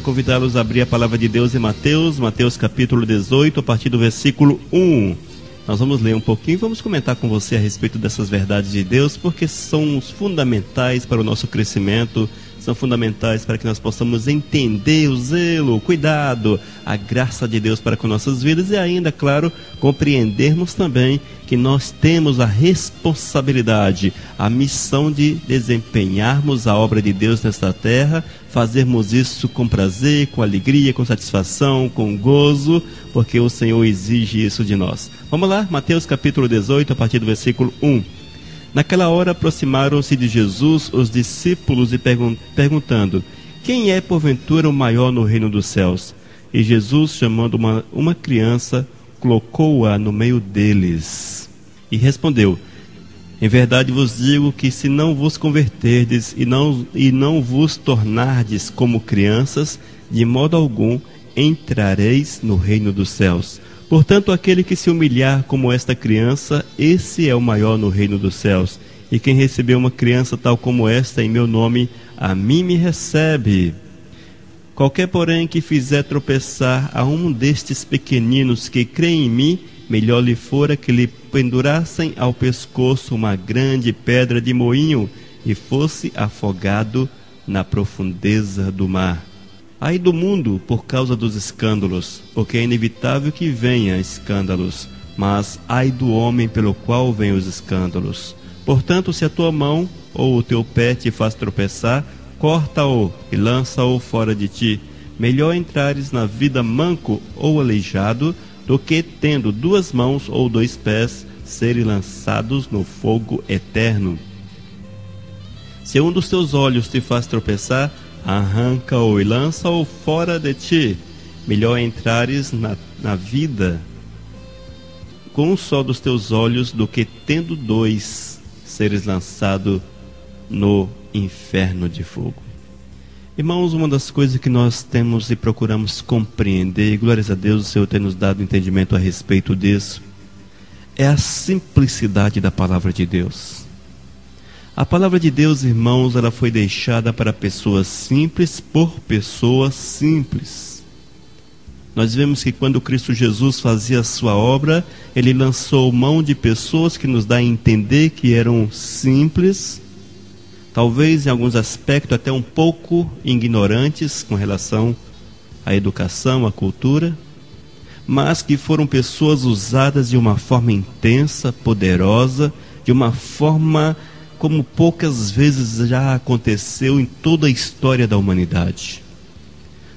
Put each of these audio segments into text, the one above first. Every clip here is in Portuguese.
convidá-los a abrir a palavra de Deus em Mateus capítulo 18, a partir do versículo 1. Nós vamos ler um pouquinho e vamos comentar com você a respeito dessas verdades de Deus, porque são fundamentais para o nosso crescimento, são fundamentais para que nós possamos entender o zelo, o cuidado, a graça de Deus para com nossas vidas e ainda, claro, compreendermos também que nós temos a responsabilidade, a missão de desempenharmos a obra de Deus nesta terra, fazermos isso com prazer, com alegria, com satisfação, com gozo, porque o Senhor exige isso de nós. Vamos lá, Mateus capítulo 18, a partir do versículo 1. Naquela hora aproximaram-se de Jesus os discípulos e perguntando: quem é porventura o maior no reino dos céus? E Jesus, chamando uma criança, colocou-a no meio deles e respondeu: em verdade vos digo que se não vos converterdes e não vos tornardes como crianças, de modo algum entrareis no reino dos céus. Portanto, aquele que se humilhar como esta criança, esse é o maior no reino dos céus. E quem recebeu uma criança tal como esta em meu nome, a mim me recebe. Qualquer, porém, que fizer tropeçar a um destes pequeninos que creem em mim, melhor lhe fora que lhe pendurassem ao pescoço uma grande pedra de moinho e fosse afogado na profundeza do mar. Ai do mundo por causa dos escândalos, porque é inevitável que venha escândalos, mas ai do homem pelo qual vêm os escândalos. Portanto, se a tua mão ou o teu pé te faz tropeçar, corta-o e lança-o fora de ti. Melhor entrares na vida manco ou aleijado, do que tendo duas mãos ou dois pés, serem lançados no fogo eterno. Se um dos teus olhos te faz tropeçar, arranca-o e lança-o fora de ti. Melhor entrares na vida com um só dos teus olhos, do que tendo dois, seres lançado no inferno de fogo. Irmãos, uma das coisas que nós temos e procuramos compreender, e glórias a Deus o Senhor tem nos dado entendimento a respeito disso, é a simplicidade da palavra de Deus. A palavra de Deus, irmãos, ela foi deixada para pessoas simples, por pessoas simples. Nós vemos que quando Cristo Jesus fazia a sua obra, Ele lançou mão de pessoas que nos dá a entender que eram simples, talvez em alguns aspectos até um pouco ignorantes com relação à educação, à cultura, mas que foram pessoas usadas de uma forma intensa, poderosa, de uma forma como poucas vezes já aconteceu em toda a história da humanidade.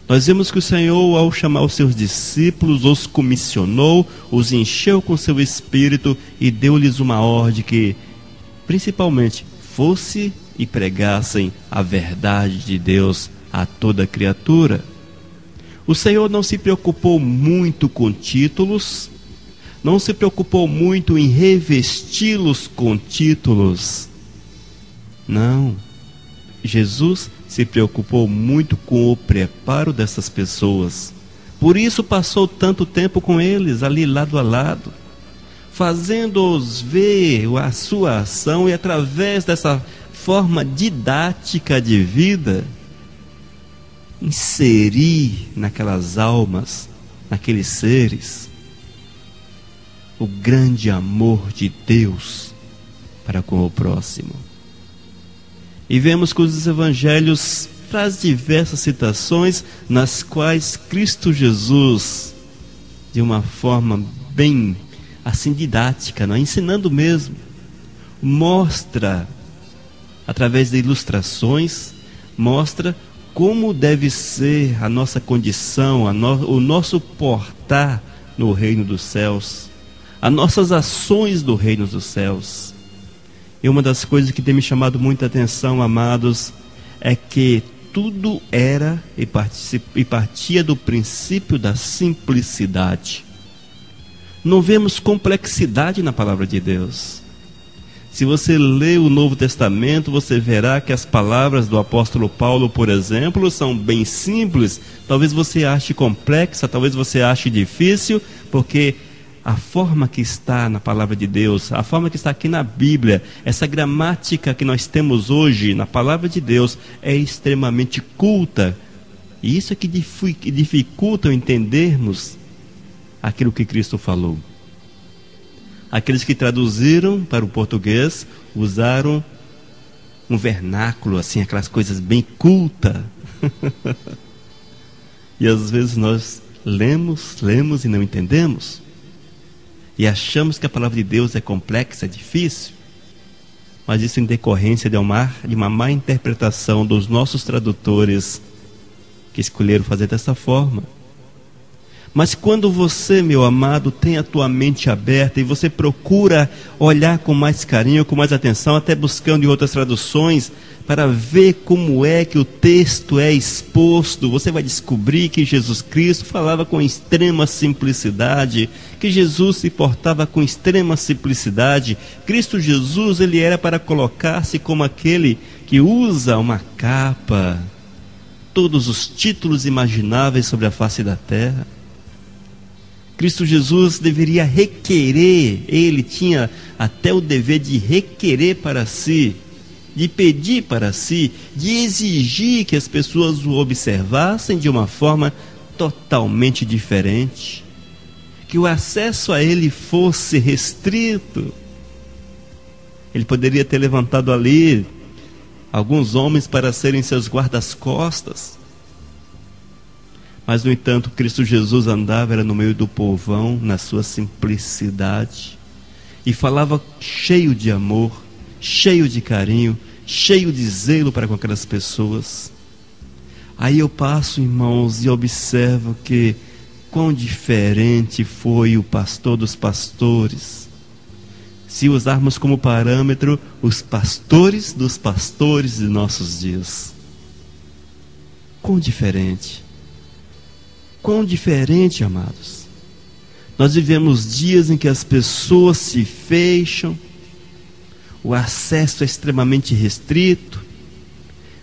Nós vemos que o Senhor, ao chamar os seus discípulos, os comissionou, os encheu com seu Espírito e deu-lhes uma ordem que, principalmente, fosse e pregassem a verdade de Deus a toda criatura. O Senhor não se preocupou muito com títulos, não se preocupou muito em revesti-los com títulos. Não, Jesus se preocupou muito com o preparo dessas pessoas. Por isso passou tanto tempo com eles, ali lado a lado, fazendo-os ver a sua ação e através dessa forma didática de vida, inserir naquelas almas, naqueles seres, o grande amor de Deus para com o próximo. E vemos que os evangelhos trazem diversas citações nas quais Cristo Jesus, de uma forma bem assim didática, não é? Ensinando mesmo, mostra, através de ilustrações, mostra como deve ser a nossa condição, o nosso portar no reino dos céus, as nossas ações do reino dos céus. E uma das coisas que tem me chamado muita atenção, amados, é que tudo era e partia do princípio da simplicidade. Não vemos complexidade na palavra de Deus. Se você lê o Novo Testamento, você verá que as palavras do apóstolo Paulo, por exemplo, são bem simples. Talvez você ache complexa, talvez você ache difícil, porque a forma que está na palavra de Deus, a forma que está aqui na Bíblia, essa gramática que nós temos hoje na palavra de Deus é extremamente culta, E isso é que dificulta entendermos aquilo que Cristo falou. Aqueles que traduziram para o português usaram um vernáculo, assim, aquelas coisas bem cultas. E às vezes nós lemos e não entendemos. E achamos que a palavra de Deus é complexa, é difícil. Mas isso em decorrência de uma má interpretação dos nossos tradutores, que escolheram fazer dessa forma. Mas quando você, meu amado, tem a tua mente aberta e você procura olhar com mais carinho, com mais atenção, até buscando em outras traduções, para ver como é que o texto é exposto, você vai descobrir que Jesus Cristo falava com extrema simplicidade, que Jesus se portava com extrema simplicidade. Cristo Jesus, ele era para colocar-se como aquele que usa uma capa, todos os títulos imagináveis sobre a face da terra. Cristo Jesus deveria requerer, ele tinha até o dever de requerer para si, de pedir para si, de exigir que as pessoas o observassem de uma forma totalmente diferente, que o acesso a ele fosse restrito. Ele poderia ter levantado ali alguns homens para serem seus guardas-costas, mas no entanto Cristo Jesus andava era no meio do povão, na sua simplicidade, e falava cheio de amor, cheio de carinho, cheio de zelo para com aquelas pessoas. Aí eu passo, irmãos, e observo que quão diferente foi o pastor dos pastores. Se usarmos como parâmetro os pastores dos pastores de nossos dias. Quão diferente. Quão diferente, amados. Nós vivemos dias em que as pessoas se fecham, o acesso é extremamente restrito.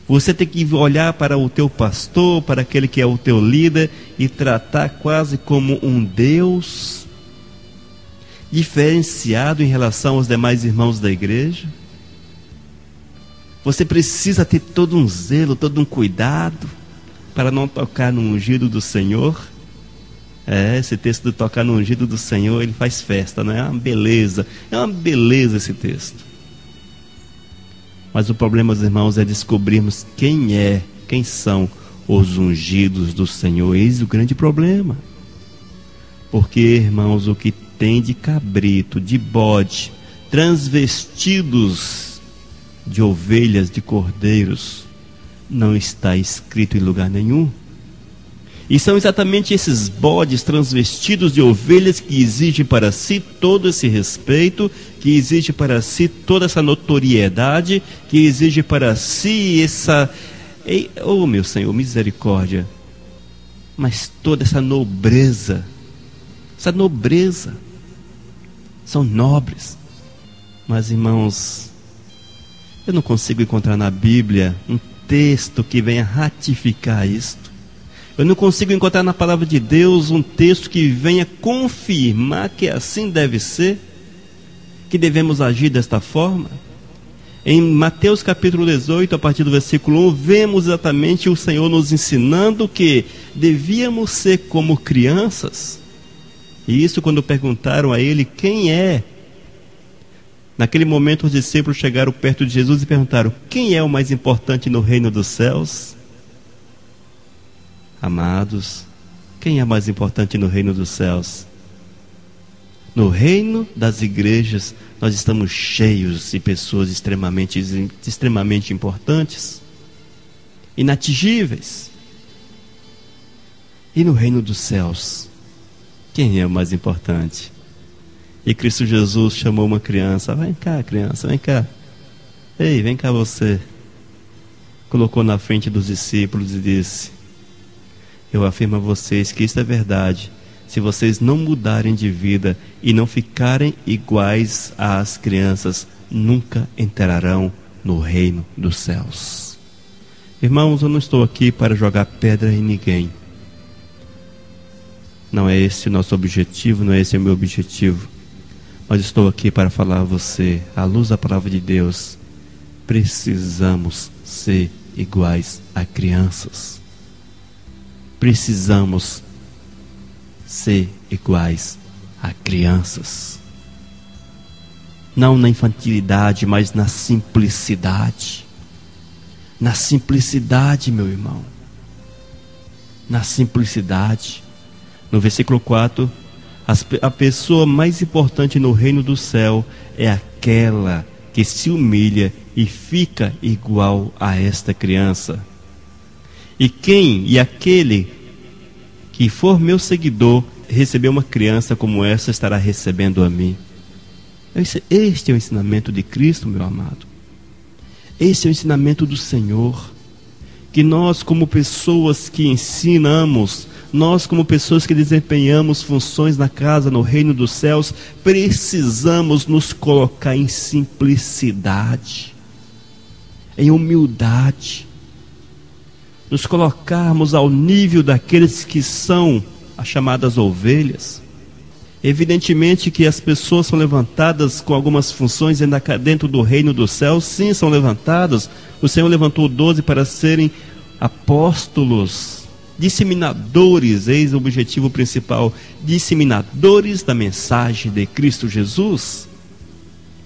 Você tem que olhar para o teu pastor, para aquele que é o teu líder, e tratar quase como um Deus, diferenciado em relação aos demais irmãos da igreja. Você precisa ter todo um zelo, todo um cuidado, para não tocar no ungido do Senhor. Esse texto de tocar no ungido do Senhor, ele faz festa, não é? É uma beleza esse texto. Mas o problema, meus irmãos, é descobrirmos quem são os ungidos do Senhor. Eis o grande problema. Porque, irmãos, o que tem de cabrito, de bode, transvestidos de ovelhas, de cordeiros, não está escrito em lugar nenhum. E são exatamente esses bodes transvestidos de ovelhas que exigem para si todo esse respeito, que exigem para si toda essa notoriedade, que exigem para si essa... Oh, meu Senhor, misericórdia! Mas toda essa nobreza, são nobres. Mas, irmãos, eu não consigo encontrar na Bíblia um texto que venha ratificar isto. Eu não consigo encontrar na palavra de Deus um texto que venha confirmar que assim deve ser, que devemos agir desta forma. Em Mateus capítulo 18, a partir do versículo 1, vemos exatamente o Senhor nos ensinando que devíamos ser como crianças. E isso quando perguntaram a ele quem é. Naquele momento os discípulos chegaram perto de Jesus e perguntaram: quem é o mais importante no reino dos céus? Amados, quem é mais importante no reino dos céus? No reino das igrejas, nós estamos cheios de pessoas extremamente importantes, inatingíveis. E no reino dos céus, quem é o mais importante? E Cristo Jesus chamou uma criança: vem cá, criança, vem cá. Ei, vem cá você. Colocou na frente dos discípulos e disse: eu afirmo a vocês que isso é verdade. Se vocês não mudarem de vida e não ficarem iguais às crianças, nunca entrarão no reino dos céus. Irmãos, eu não estou aqui para jogar pedra em ninguém. Não é esse o nosso objetivo, não é esse o meu objetivo. Mas estou aqui para falar a você, à luz da palavra de Deus, precisamos ser iguais a crianças. precisamos ser iguais a crianças. Não na infantilidade, mas na simplicidade. Na simplicidade, meu irmão. Na simplicidade. No versículo 4, a pessoa mais importante no reino do céu é aquela que se humilha e fica igual a esta criança. E aquele que for meu seguidor, receber uma criança como essa, estará recebendo a mim. Este é o ensinamento de Cristo, meu amado. Este é o ensinamento do Senhor. Que nós, como pessoas que ensinamos, nós, como pessoas que desempenhamos funções na casa, no reino dos céus, precisamos nos colocar em simplicidade, em humildade, nos colocarmos ao nível daqueles que são as chamadas ovelhas. Evidentemente que as pessoas são levantadas com algumas funções dentro do reino dos céus, sim, são levantadas. O Senhor levantou 12 para serem apóstolos, disseminadores, eis o objetivo principal, disseminadores da mensagem de Cristo Jesus.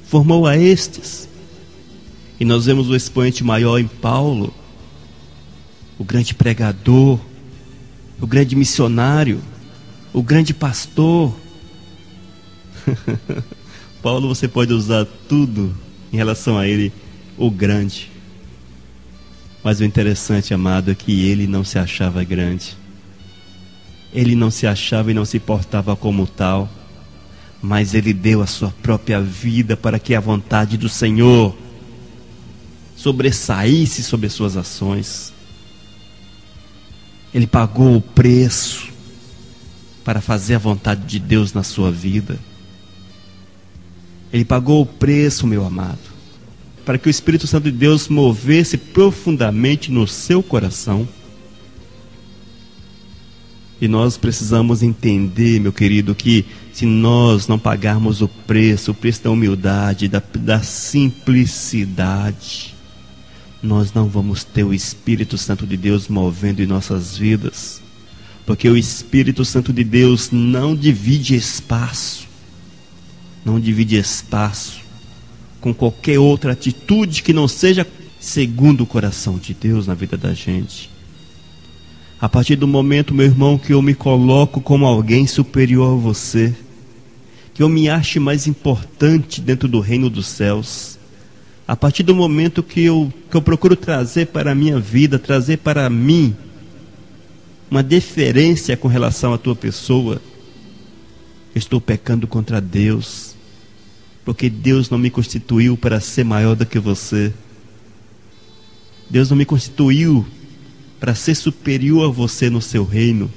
Formou a estes. E nós vemos o expoente maior em Paulo, o grande pregador, o grande missionário, o grande pastor. Paulo, você pode usar tudo em relação a ele, o grande. Mas o interessante, amado, é que ele não se achava grande. Ele não se achava e não se portava como tal. Mas ele deu a sua própria vida para que a vontade do Senhor sobressaísse sobre suas ações. Ele pagou o preço para fazer a vontade de Deus na sua vida. Ele pagou o preço, meu amado, para que o Espírito Santo de Deus movesse profundamente no seu coração. E nós precisamos entender, meu querido, que se nós não pagarmos o preço da humildade, da simplicidade, nós não vamos ter o Espírito Santo de Deus movendo em nossas vidas. Porque o Espírito Santo de Deus não divide espaço. Não divide espaço com qualquer outra atitude que não seja segundo o coração de Deus na vida da gente. A partir do momento, meu irmão, que eu me coloco como alguém superior a você, que eu me ache mais importante dentro do reino dos céus, a partir do momento que eu procuro trazer para a minha vida, trazer para mim uma deferência com relação à tua pessoa, eu estou pecando contra Deus. Porque Deus não me constituiu para ser maior do que você. Deus não me constituiu para ser superior a você no seu reino.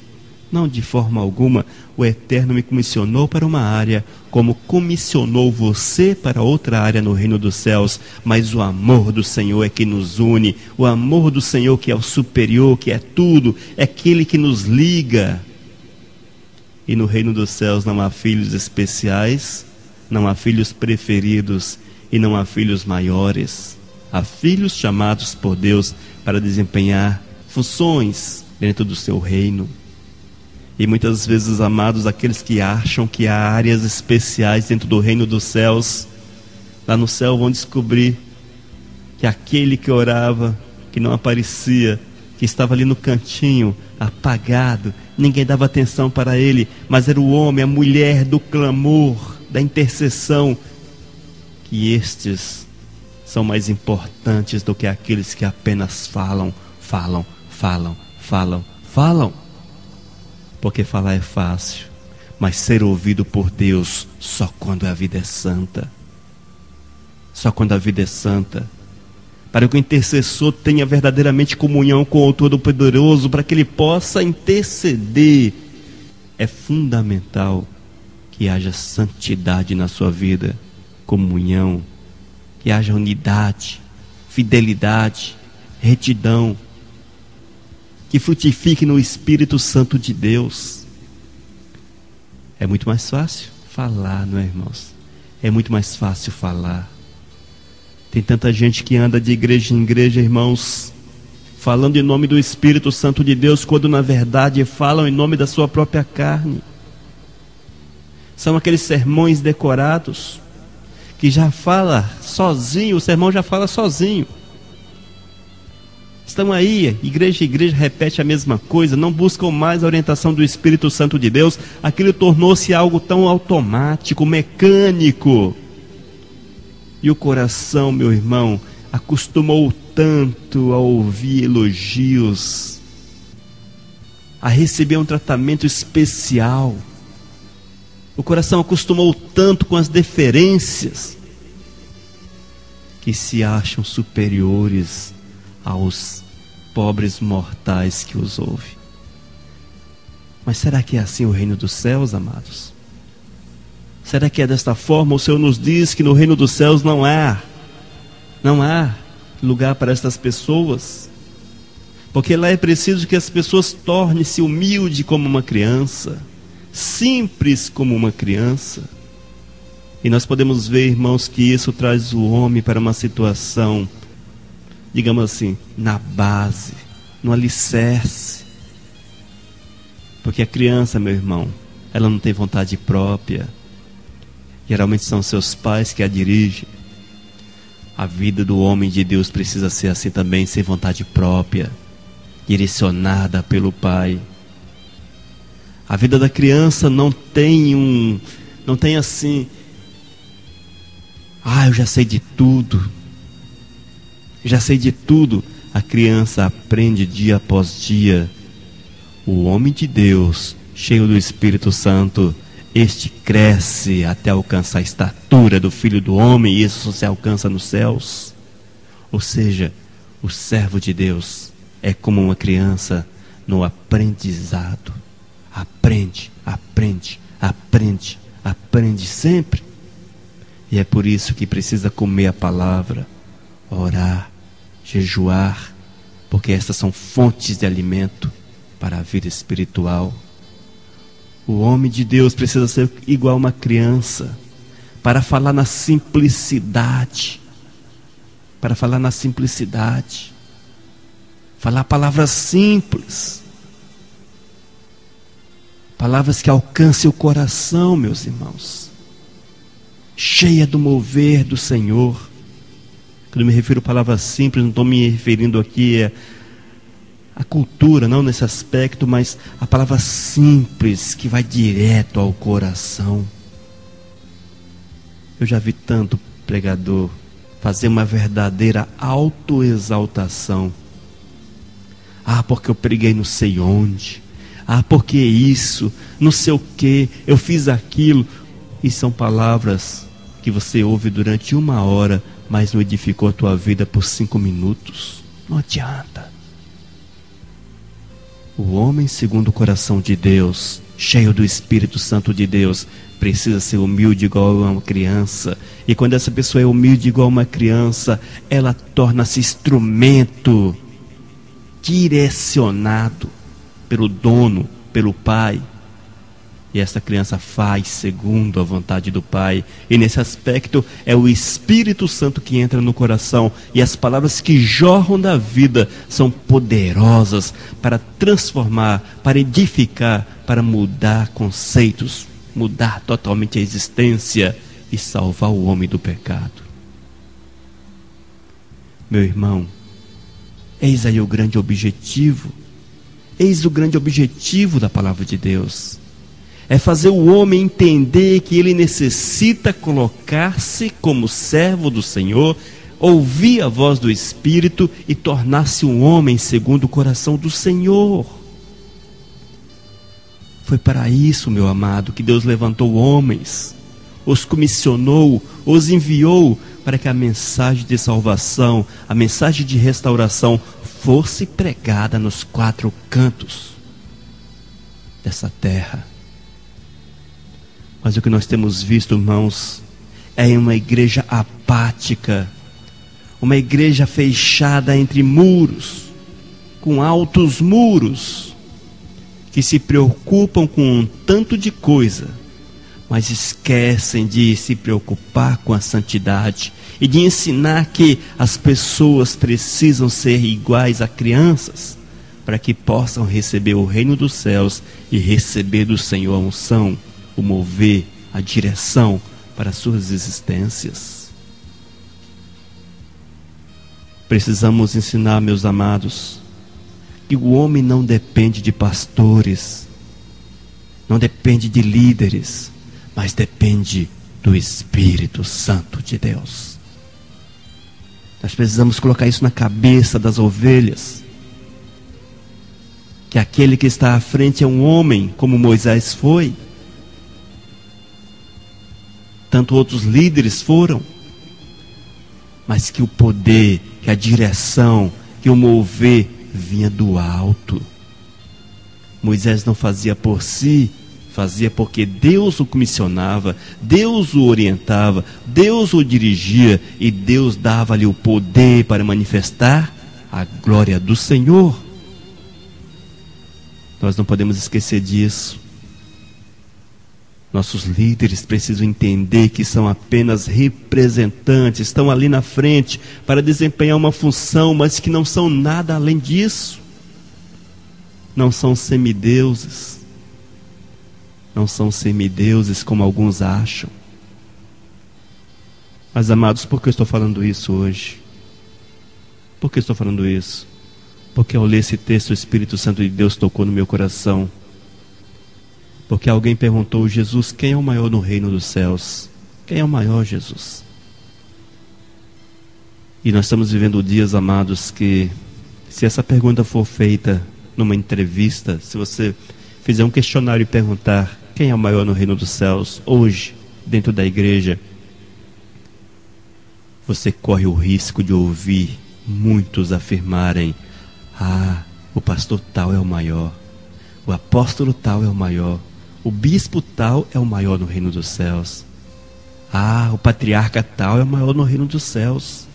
Não, de forma alguma. O Eterno me comissionou para uma área, como comissionou você para outra área no reino dos céus. Mas o amor do Senhor é que nos une. O amor do Senhor, que é o superior, que é tudo, é aquele que nos liga. E no reino dos céus não há filhos especiais, não há filhos preferidos e não há filhos maiores. Há filhos chamados por Deus para desempenhar funções dentro do seu reino. E muitas vezes, amados, aqueles que acham que há áreas especiais dentro do reino dos céus, lá no céu vão descobrir que aquele que orava, que não aparecia, que estava ali no cantinho, apagado, ninguém dava atenção para ele, mas era o homem, a mulher do clamor, da intercessão, que estes são mais importantes do que aqueles que apenas falam. Porque falar é fácil, mas ser ouvido por Deus só quando a vida é santa. Só quando a vida é santa. Para que o intercessor tenha verdadeiramente comunhão com o Todo-Poderoso, para que ele possa interceder, é fundamental que haja santidade na sua vida, comunhão, que haja unidade, fidelidade, retidão, que frutifique no Espírito Santo de Deus. É muito mais fácil falar, não é, irmãos? É muito mais fácil falar. Tem tanta gente que anda de igreja em igreja, irmãos, falando em nome do Espírito Santo de Deus, quando na verdade falam em nome da sua própria carne. São aqueles sermões decorados, que já fala sozinho, o sermão já fala sozinho. Estão aí, igreja repete a mesma coisa, não buscam mais a orientação do Espírito Santo de Deus. Aquilo tornou-se algo tão automático, mecânico. E o coração, meu irmão, acostumou tanto a ouvir elogios, a receber um tratamento especial. O coração acostumou tanto com as deferências, que se acham superiores aos pobres mortais que os ouvem. Mas será que é assim o reino dos céus, amados? Será que é desta forma? O Senhor nos diz que no reino dos céus não há lugar para estas pessoas, porque lá é preciso que as pessoas tornem-se humildes como uma criança, simples como uma criança. E nós podemos ver, irmãos, que isso traz o homem para uma situação, digamos assim, na base, no alicerce. Porque a criança, meu irmão, ela não tem vontade própria. Geralmente são seus pais que a dirigem. A vida do homem de Deus precisa ser assim também, sem vontade própria, direcionada pelo Pai. A vida da criança não tem assim, eu já sei de tudo. Já sei de tudo. A criança aprende dia após dia. O homem de Deus, cheio do Espírito Santo, este cresce até alcançar a estatura do Filho do Homem, e isso só se alcança nos céus. Ou seja, o servo de Deus é como uma criança no aprendizado. Aprende, aprende, aprende, aprende sempre. E é por isso que precisa comer a palavra, orar, jejuar, porque estas são fontes de alimento para a vida espiritual. O homem de Deus precisa ser igual a uma criança, para falar na simplicidade, falar palavras simples, palavras que alcancem o coração, meus irmãos, cheia do mover do Senhor. Quando eu me refiro a palavras simples, não estou me referindo aqui a cultura, não nesse aspecto, mas a palavra simples que vai direto ao coração. Eu já vi tanto pregador fazer uma verdadeira autoexaltação. Porque eu preguei não sei onde. Porque isso, não sei o que, eu fiz aquilo. E são palavras que você ouve durante 1 hora, mas não edificou a tua vida por 5 minutos. Não adianta. O homem segundo o coração de Deus, cheio do Espírito Santo de Deus, precisa ser humilde igual a uma criança. E quando essa pessoa é humilde igual a uma criança, ela torna-se instrumento direcionado pelo dono, pelo Pai. E essa criança faz segundo a vontade do Pai. E nesse aspecto é o Espírito Santo que entra no coração. E as palavras que jorram da vida são poderosas para transformar, para edificar, para mudar conceitos, mudar totalmente a existência e salvar o homem do pecado. Meu irmão, eis aí o grande objetivo. Eis o grande objetivo da palavra de Deus. É fazer o homem entender que ele necessita colocar-se como servo do Senhor, ouvir a voz do Espírito e tornar-se um homem segundo o coração do Senhor. Foi para isso, meu amado, que Deus levantou homens, os comissionou, os enviou para que a mensagem de salvação, a mensagem de restauração fosse pregada nos 4 cantos dessa terra. Mas o que nós temos visto, irmãos, é uma igreja apática, uma igreja fechada entre muros, com altos muros, que se preocupam com um tanto de coisa, mas esquecem de se preocupar com a santidade e de ensinar que as pessoas precisam ser iguais a crianças para que possam receber o reino dos céus e receber do Senhor a unção, o mover, a direção para as suas existências. Precisamos ensinar, meus amados, que o homem não depende de pastores, não depende de líderes, mas depende do Espírito Santo de Deus. Nós precisamos colocar isso na cabeça das ovelhas, que aquele que está à frente é um homem, como Moisés foi, tanto outros líderes foram, mas que o poder, que a direção, que o mover vinha do alto. Moisés não fazia por si, fazia porque Deus o comissionava, Deus o orientava, Deus o dirigia e Deus dava-lhe o poder para manifestar a glória do Senhor. Nós não podemos esquecer disso. Nossos líderes precisam entender que são apenas representantes, estão ali na frente para desempenhar uma função, mas que não são nada além disso. Não são semideuses. Não são semideuses como alguns acham. Mas, amados, por que eu estou falando isso hoje? Por que eu estou falando isso? Porque ao ler esse texto, o Espírito Santo de Deus tocou no meu coração. Porque alguém perguntou: Jesus, quem é o maior no reino dos céus? Quem é o maior, Jesus? E nós estamos vivendo dias, amados, que se essa pergunta for feita numa entrevista, se você fizer um questionário e perguntar quem é o maior no reino dos céus, hoje, dentro da igreja, você corre o risco de ouvir muitos afirmarem: ah, o pastor tal é o maior, o apóstolo tal é o maior, o bispo tal é o maior no reino dos céus, ah, o patriarca tal é o maior no reino dos céus.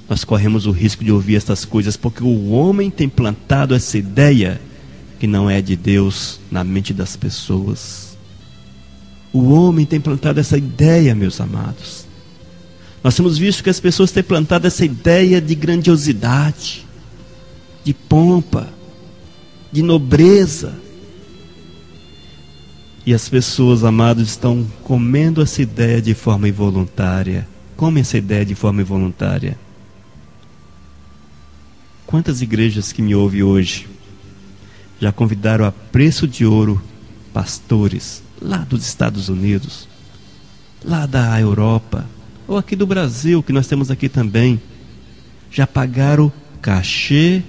Nós corremos o risco de ouvir essas coisas porque o homem tem plantado essa ideia que não é de Deus na mente das pessoas. O homem tem plantado essa ideia, meus amados. Nós temos visto que as pessoas têm plantado essa ideia de grandiosidade, de pompa, de nobreza. E as pessoas, amados, estão comendo essa ideia de forma involuntária. Comem essa ideia de forma involuntária. Quantas igrejas que me ouvem hoje já convidaram a preço de ouro pastores lá dos Estados Unidos, lá da Europa, ou aqui do Brasil, que nós temos aqui também. Já pagaram cachê,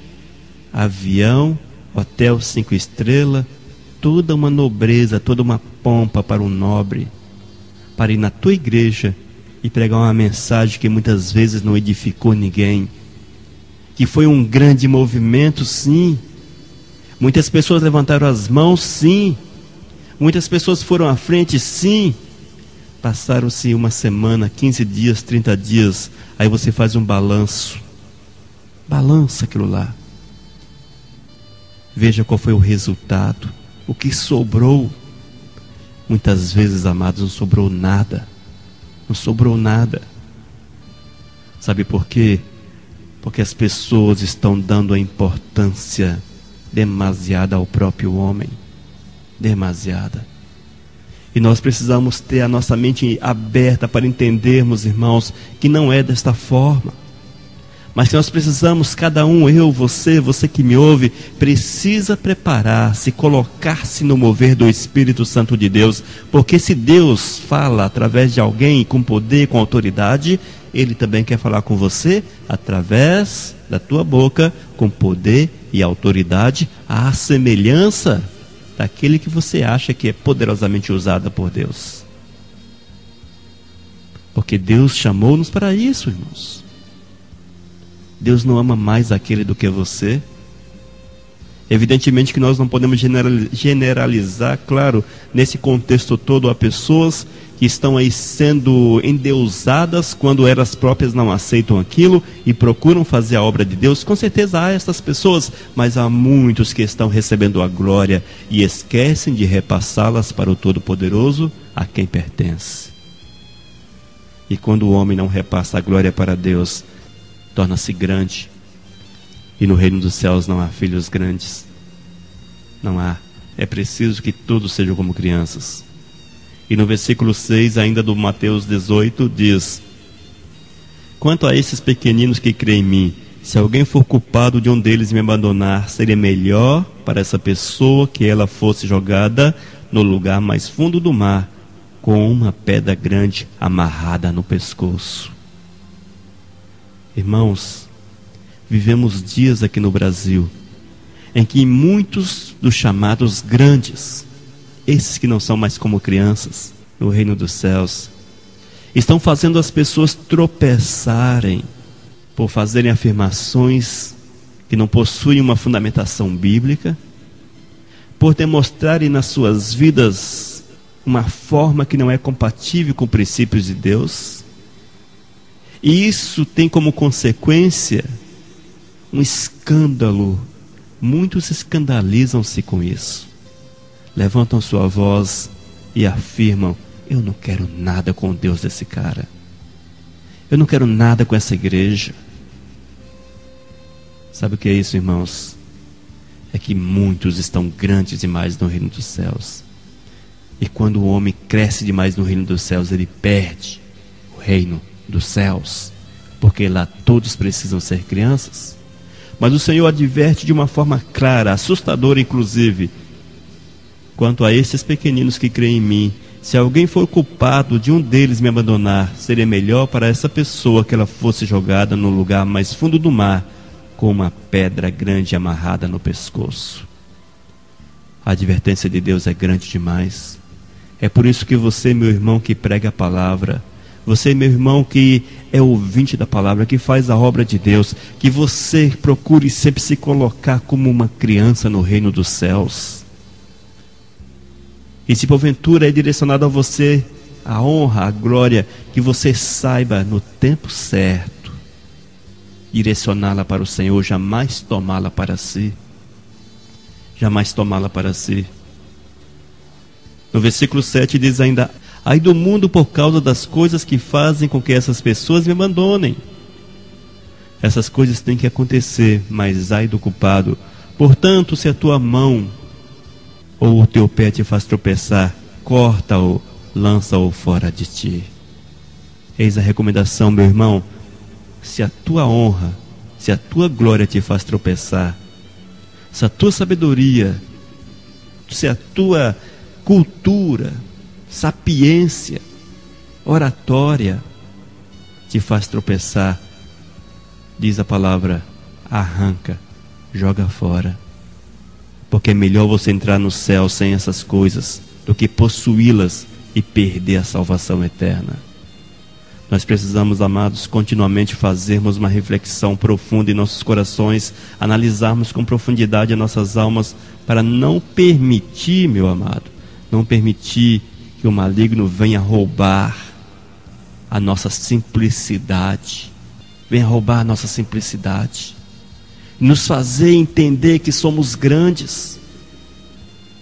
avião, hotel 5 estrelas, toda uma nobreza, toda uma pompa para um nobre, para ir na tua igreja e pregar uma mensagem que muitas vezes não edificou ninguém, que foi um grande movimento, sim. Muitas pessoas levantaram as mãos, sim. Muitas pessoas foram à frente, sim. Passaram-se uma semana, 15 dias, 30 dias. Aí você faz um balanço. Balança aquilo lá. Veja qual foi o resultado. O que sobrou. Muitas vezes, amados, não sobrou nada. Não sobrou nada. Sabe por quê? Porque as pessoas estão dando a importância demasiada ao próprio homem. Demasiada. E nós precisamos ter a nossa mente aberta para entendermos, irmãos, que não é desta forma. Mas que nós precisamos, cada um, eu, você que me ouve, precisa preparar-se, colocar-se no mover do Espírito Santo de Deus. Porque se Deus fala através de alguém com poder, com autoridade, Ele também quer falar com você através da tua boca, com poder e autoridade, à semelhança daquele que você acha que é poderosamente usado por Deus. Porque Deus chamou-nos para isso, irmãos. Deus não ama mais aquele do que você. Evidentemente que nós não podemos generalizar, claro, nesse contexto todo há pessoas que estão aí sendo endeusadas quando elas próprias não aceitam aquilo e procuram fazer a obra de Deus. Com certeza há essas pessoas, mas há muitos que estão recebendo a glória e esquecem de repassá-las para o Todo-Poderoso, a quem pertence. E quando o homem não repassa a glória para Deus, torna-se grande. E no reino dos céus não há filhos grandes. Não há. É preciso que todos sejam como crianças. E no versículo 6, ainda do Mateus 18, diz: quanto a esses pequeninos que creem em mim, se alguém for culpado de um deles me abandonar, seria melhor para essa pessoa que ela fosse jogada no lugar mais fundo do mar, com uma pedra grande amarrada no pescoço. Irmãos, vivemos dias aqui no Brasil em que muitos dos chamados grandes, esses que não são mais como crianças no reino dos céus, estão fazendo as pessoas tropeçarem por fazerem afirmações que não possuem uma fundamentação bíblica, por demonstrarem nas suas vidas uma forma que não é compatível com princípios de Deus. E isso tem como consequência um escândalo. Muitos escandalizam-se com isso. Levantam sua voz e afirmam: eu não quero nada com o Deus desse cara. Eu não quero nada com essa igreja. Sabe o que é isso, irmãos? É que muitos estão grandes demais no reino dos céus. E quando o homem cresce demais no reino dos céus, ele perde o reino dos céus, porque lá todos precisam ser crianças. Mas o Senhor adverte de uma forma clara, assustadora inclusive: quanto a esses pequeninos que creem em mim, se alguém for culpado de um deles me abandonar, seria melhor para essa pessoa que ela fosse jogada no lugar mais fundo do mar, com uma pedra grande amarrada no pescoço. A advertência de Deus é grande demais. É por isso que você, meu irmão, que prega a palavra, você, meu irmão, que é ouvinte da palavra, que faz a obra de Deus, que você procure sempre se colocar como uma criança no reino dos céus. E se porventura é direcionado a você a honra, a glória, que você saiba no tempo certo direcioná-la para o Senhor, jamais tomá-la para si. Jamais tomá-la para si. No versículo 7 diz ainda: ai do mundo por causa das coisas que fazem com que essas pessoas me abandonem. Essas coisas têm que acontecer, mas ai do culpado. Portanto, se a tua mão ou o teu pé te faz tropeçar, corta-o, lança-o fora de ti. Eis a recomendação, meu irmão: se a tua honra, se a tua glória te faz tropeçar, se a tua sabedoria, se a tua cultura, sapiência, oratória te faz tropeçar, diz a palavra, arranca, joga fora. Porque é melhor você entrar no céu sem essas coisas do que possuí-las e perder a salvação eterna. Nós precisamos, amados, continuamente fazermos uma reflexão profunda em nossos corações, analisarmos com profundidade as nossas almas, para não permitir, meu amado, não permitir que o maligno venha roubar a nossa simplicidade, venha roubar a nossa simplicidade, nos fazer entender que somos grandes,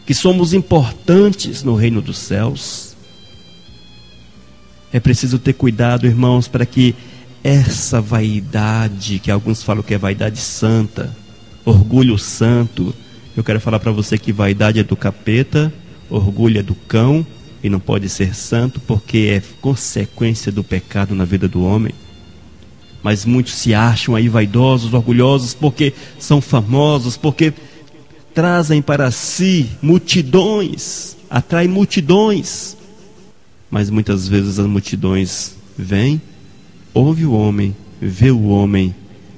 que somos importantes no reino dos céus. É preciso ter cuidado, irmãos, para que essa vaidade, que alguns falam que é vaidade santa, orgulho santo, eu quero falar para você que vaidade é do capeta, orgulho é do cão, e não pode ser santo porque é consequência do pecado na vida do homem. Mas muitos se acham aí vaidosos, orgulhosos, porque são famosos, porque trazem para si multidões, atraem multidões. Mas muitas vezes as multidões vêm, ouve o homem, vê o homem,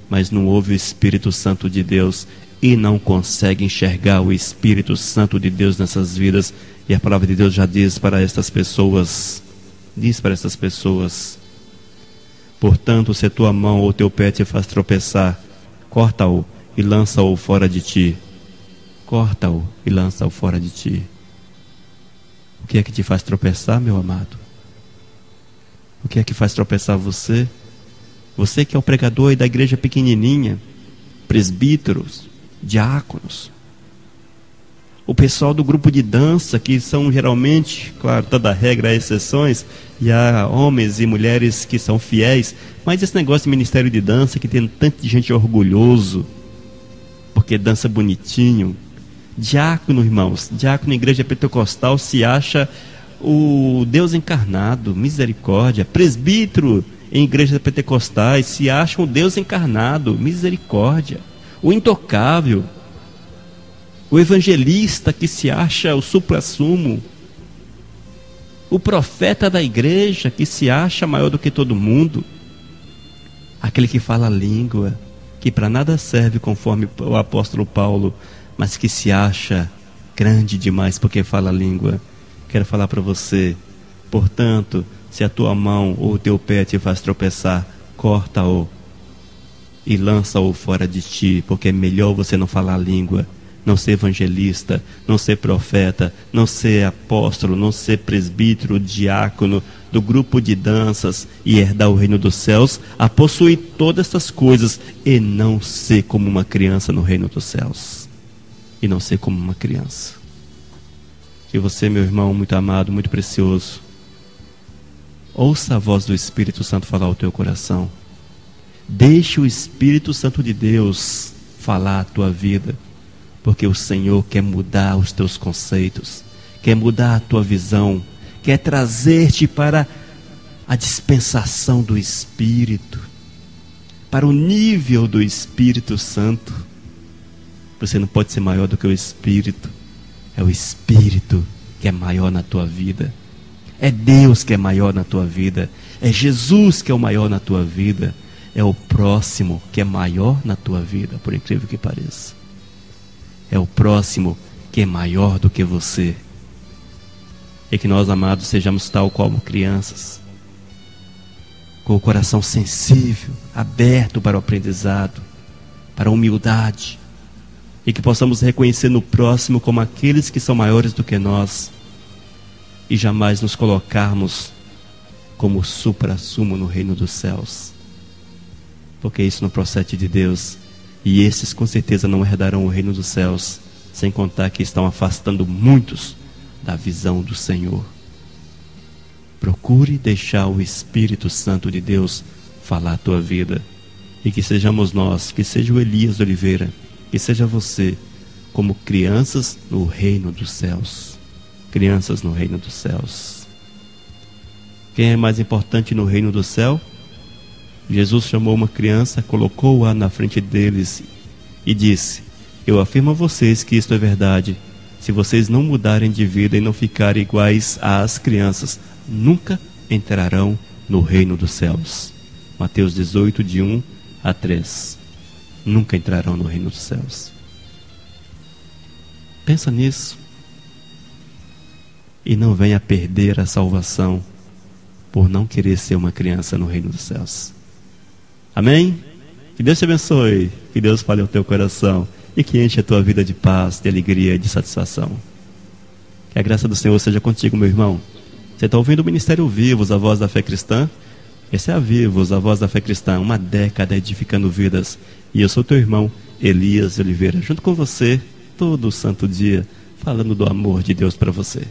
mas não ouve o Espírito Santo de Deus e não consegue enxergar o Espírito Santo de Deus nessas vidas. E a palavra de Deus já diz para estas pessoas, portanto, se a tua mão ou teu pé te faz tropeçar, corta-o e lança-o fora de ti. Corta-o e lança-o fora de ti. O que é que te faz tropeçar, meu amado? O que é que faz tropeçar você? Você que é o pregador aí da igreja pequenininha, presbíteros, diáconos, o pessoal do grupo de dança, que são geralmente, claro, toda regra há exceções, e há homens e mulheres que são fiéis, mas esse negócio de ministério de dança, que tem tanta gente orgulhoso, porque dança bonitinho. Diácono, irmãos, diácono na igreja pentecostal se acha o Deus encarnado, misericórdia. Presbítero em igrejas pentecostais se acha o Deus encarnado, misericórdia. O intocável, o evangelista que se acha o suprassumo, o profeta da igreja que se acha maior do que todo mundo, aquele que fala a língua, que para nada serve, conforme o apóstolo Paulo, mas que se acha grande demais porque fala a língua. Quero falar para você, portanto, se a tua mão ou o teu pé te faz tropeçar, corta-o e lança-o fora de ti, porque é melhor você não falar a língua, não ser evangelista, não ser profeta, não ser apóstolo, não ser presbítero, diácono do grupo de danças e herdar o reino dos céus, a possuir todas essas coisas e não ser como uma criança no reino dos céus. E não ser como uma criança. Que você, meu irmão, muito amado, muito precioso, ouça a voz do Espírito Santo falar ao teu coração. Deixe o Espírito Santo de Deus falar a tua vida, porque o Senhor quer mudar os teus conceitos, quer mudar a tua visão, quer trazer-te para a dispensação do Espírito, para o nível do Espírito Santo. Você não pode ser maior do que o Espírito. É o Espírito que é maior na tua vida. É Deus que é maior na tua vida. É Jesus que é o maior na tua vida. É o próximo que é maior na tua vida, por incrível que pareça. É o próximo que é maior do que você. E que nós, amados, sejamos tal como crianças, com o coração sensível, aberto para o aprendizado, para a humildade, e que possamos reconhecer no próximo como aqueles que são maiores do que nós, e jamais nos colocarmos como supra-sumo no reino dos céus, porque isso não procede de Deus, e esses com certeza não herdarão o reino dos céus, sem contar que estão afastando muitos da visão do Senhor. Procure deixar o Espírito Santo de Deus falar a tua vida, e que sejamos nós, que seja o Elias Oliveira, que seja você, como crianças no reino dos céus. Crianças no reino dos céus. Quem é mais importante no reino do céu? Jesus chamou uma criança, colocou-a na frente deles e disse: eu afirmo a vocês que isto é verdade. Se vocês não mudarem de vida e não ficarem iguais às crianças, nunca entrarão no reino dos céus. Mateus 18, de 1 a 3. Nunca entrarão no reino dos céus. Pensa nisso. E não venha perder a salvação por não querer ser uma criança no reino dos céus. Amém? Que Deus te abençoe. Que Deus fale ao teu coração e que enche a tua vida de paz, de alegria e de satisfação. Que a graça do Senhor seja contigo, meu irmão. Você está ouvindo o Ministério Vivos, a voz da fé cristã? Esse é a Vivos, a voz da fé cristã, uma década edificando vidas. E eu sou teu irmão Elias Oliveira, junto com você, todo santo dia, falando do amor de Deus para você.